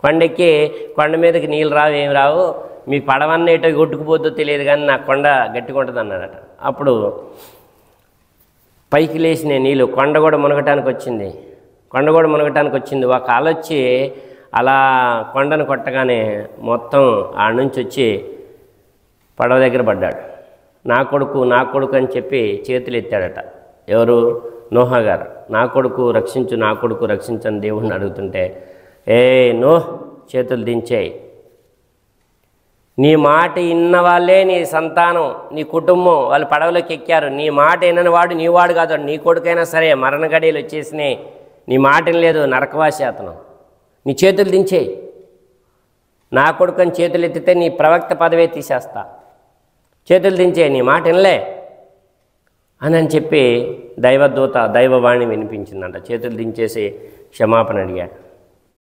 కొండెక్కి కొండ మీదకి నీళ్ళు రావు ఏమి రావు, మీ పడవన్న ఏటో కొట్టుకుపోద్దో తెలియదు కానీ నా కొండ గట్టిగా ఉంటుంది అన్నాడట. అప్పుడు పైకి లేచిన నీళ్ళు కొండ కూడా మునగటానికి వచ్చింది. ఒక అలొచ్చి అలా కొండను కొట్టగానే మొత్తం ఆడ నుంచి వచ్చి పడవ దగ్గర పడ్డాడు. నా కొడుకు అని చెప్పి చేతులు ఎత్తాడట. ఎవరు? నోహా గారు. నా కొడుకు రక్షించు అని దేవుణ్ణి అడుగుతుంటే, నోహ్ చేతులు దించేయి, నీ మాట ఇన్న వాళ్ళే నీ సంతానం, నీ కుటుంబం వాళ్ళు పడవలోకి ఎక్కారు, నీ మాట వినని వాడు నీ వాడు కాదు, నీ కొడుకైనా సరే మరణ గడియలు వచ్చేసినాయి, నీ మాట లేదు, నరకవాసి అతను, నీ చేతులు దించేయి, నా కొడుకు అని చేతులు ఎత్తితే నీ ప్రవక్త పదవే తీసేస్తా, చేతులు దించే, నీ మాట వినలే అని చెప్పి దైవవాణి వినిపించిందంట. చేతులు దించేసి క్షమాపణ అడిగాడు.